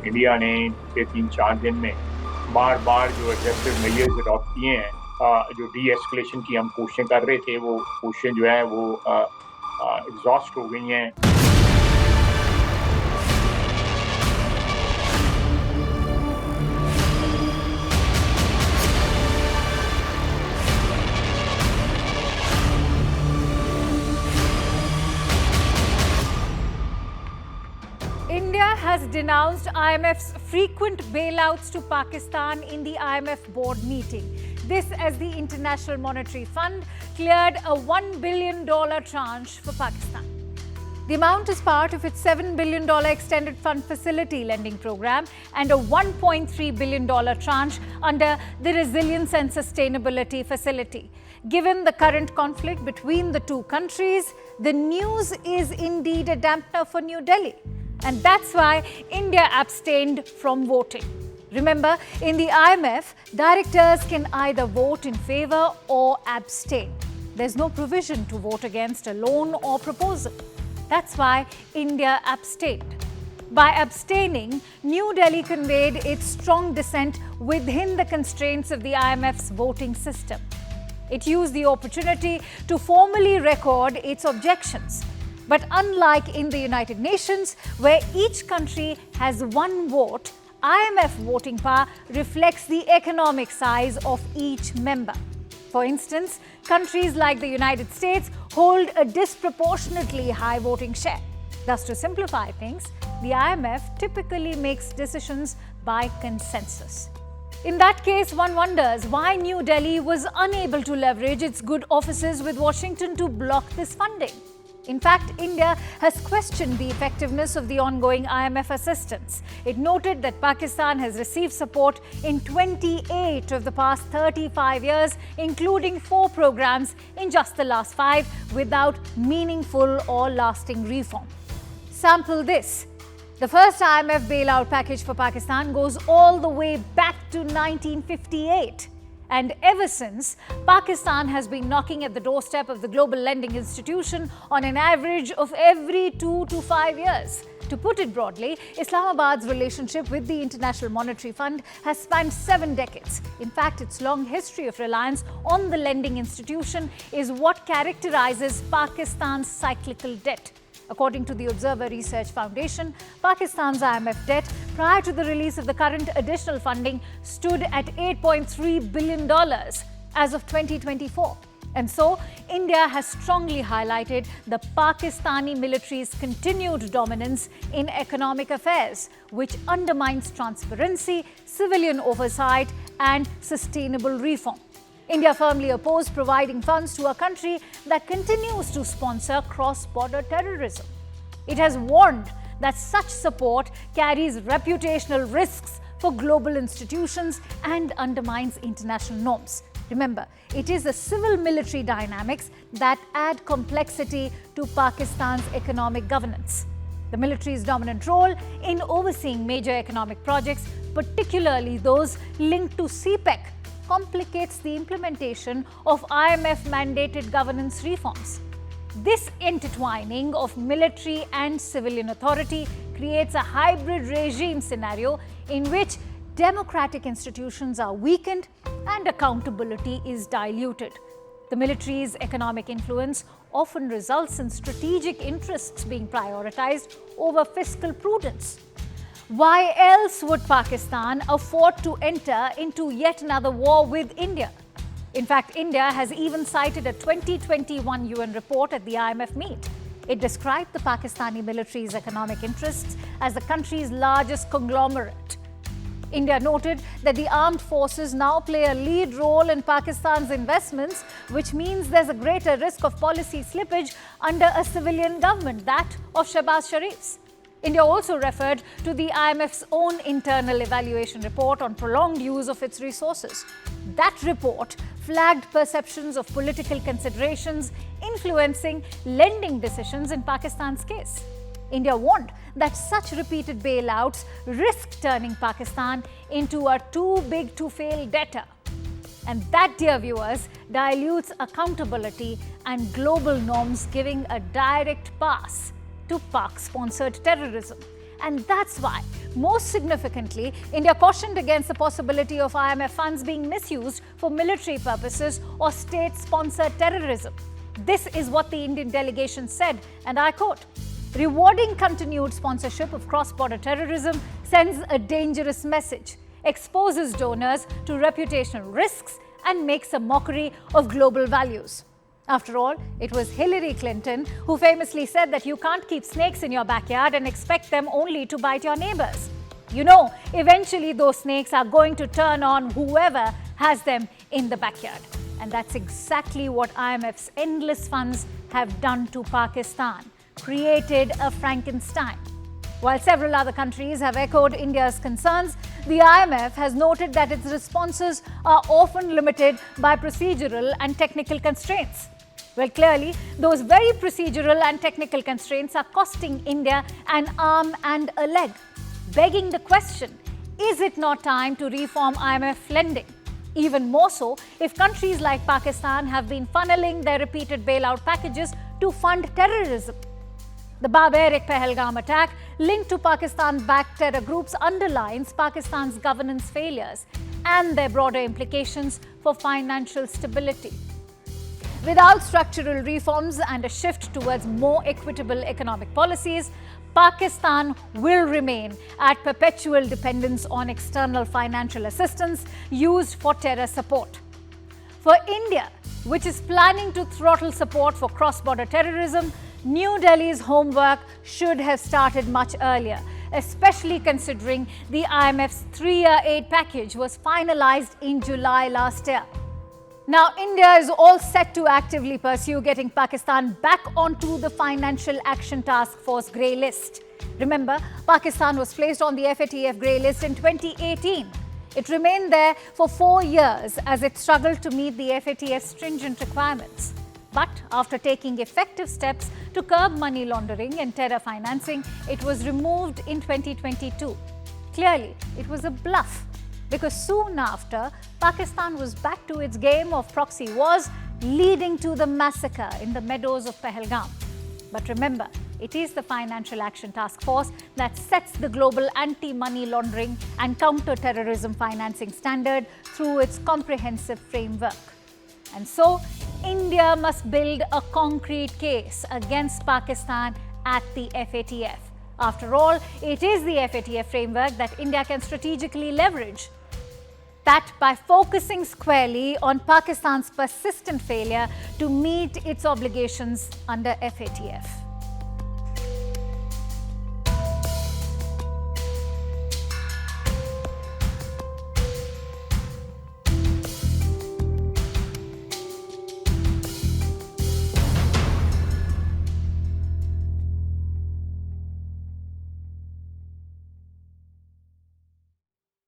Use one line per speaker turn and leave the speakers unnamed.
India ने पिछले 3-4 दिन में बार बार जो एग्रेसिव मेजर्स अडॉप्ट किए हैं, जो डी एस्केलेशन की हम कोशिशें कर रहे थे, वो कोशिशें जो है वो एग्जॉस्ट हो गई हैं।
India has denounced IMF's frequent bailouts to Pakistan in the IMF board meeting. This as the International Monetary Fund cleared a $1 billion tranche for Pakistan. The amount is part of its $7 billion extended fund facility lending program and a $1.3 billion tranche under the Resilience and Sustainability Facility. Given the current conflict between the two countries, the news is indeed a dampener for New Delhi. And that's why India abstained from voting. Remember, in the IMF, directors can either vote in favor or abstain. There's no provision to vote against a loan or proposal. That's why India abstained. By abstaining, New Delhi conveyed its strong dissent within the constraints of the IMF's voting system. It used the opportunity to formally record its objections. But unlike in the United Nations, where each country has one vote, IMF voting power reflects the economic size of each member. For instance, countries like the United States hold a disproportionately high voting share. Thus, to simplify things, the IMF typically makes decisions by consensus. In that case, one wonders why New Delhi was unable to leverage its good offices with Washington to block this funding. In fact, India has questioned the effectiveness of the ongoing IMF assistance. It noted that Pakistan has received support in 28 of the past 35 years, including 4 programs in just the last 5, without meaningful or lasting reform. Sample this. The first IMF bailout package for Pakistan goes all the way back to 1958. And ever since, Pakistan has been knocking at the doorstep of the global lending institution on an average of every 2 to 5 years. To put it broadly, Islamabad's relationship with the International Monetary Fund has spanned 7 decades. In fact, its long history of reliance on the lending institution is what characterizes Pakistan's cyclical debt. According to the Observer Research Foundation, Pakistan's IMF debt prior to the release of the current additional funding stood at $8.3 billion as of 2024. And so, India has strongly highlighted the Pakistani military's continued dominance in economic affairs, which undermines transparency, civilian oversight, and sustainable reform. India firmly opposed providing funds to a country that continues to sponsor cross-border terrorism. It has warned that such support carries reputational risks for global institutions and undermines international norms. Remember, it is the civil-military dynamics that add complexity to Pakistan's economic governance. The military's dominant role in overseeing major economic projects, particularly those linked to CPEC, complicates the implementation of IMF-mandated governance reforms. This intertwining of military and civilian authority creates a hybrid regime scenario in which democratic institutions are weakened and accountability is diluted. The military's economic influence often results in strategic interests being prioritized over fiscal prudence. Why else would Pakistan afford to enter into yet another war with India? In fact, India has even cited a 2021 UN report at the IMF meet. It described the Pakistani military's economic interests as the country's largest conglomerate. India noted that the armed forces now play a lead role in Pakistan's investments, which means there's a greater risk of policy slippage under a civilian government, that of Shehbaz Sharif's. India also referred to the IMF's own internal evaluation report on prolonged use of its resources. That report flagged perceptions of political considerations influencing lending decisions in Pakistan's case. India warned that such repeated bailouts risk turning Pakistan into a too-big-to-fail debtor. And that, dear viewers, dilutes accountability and global norms, giving a direct pass to Pak-sponsored terrorism. And that's why Most significantly, India cautioned against the possibility of IMF funds being misused for military purposes or state-sponsored terrorism. This is what the Indian delegation said, and I quote, "Rewarding continued sponsorship of cross-border terrorism sends a dangerous message, exposes donors to reputational risks, and makes a mockery of global values." After all, it was Hillary Clinton who famously said that you can't keep snakes in your backyard and expect them only to bite your neighbors. You know, eventually those snakes are going to turn on whoever has them in the backyard. And that's exactly what IMF's endless funds have done to Pakistan, created a Frankenstein. While several other countries have echoed India's concerns, the IMF has noted that its responses are often limited by procedural and technical constraints. Well, clearly, those very procedural and technical constraints are costing India an arm and a leg, begging the question, is it not time to reform IMF lending? Even more so if countries like Pakistan have been funneling their repeated bailout packages to fund terrorism. The barbaric Pahalgam attack linked to Pakistan-backed terror groups underlines Pakistan's governance failures and their broader implications for financial stability. Without structural reforms and a shift towards more equitable economic policies, Pakistan will remain at perpetual dependence on external financial assistance used for terror support. For India, which is planning to throttle support for cross-border terrorism, New Delhi's homework should have started much earlier, especially considering the IMF's 3-year aid package was finalized in July last year. Now, India is all set to actively pursue getting Pakistan back onto the Financial Action Task Force grey list. Remember, Pakistan was placed on the FATF grey list in 2018. It remained there for 4 years as it struggled to meet the FATF's stringent requirements. But after taking effective steps to curb money laundering and terror financing, it was removed in 2022. Clearly, it was a bluff, because soon after, Pakistan was back to its game of proxy wars, leading to the massacre in the meadows of Pahalgam. But remember, it is the Financial Action Task Force that sets the global anti-money laundering and counter-terrorism financing standard through its comprehensive framework. And so, India must build a concrete case against Pakistan at the FATF. After all, it is the FATF framework that India can strategically leverage. That by focusing squarely on Pakistan's persistent failure to meet its obligations under FATF.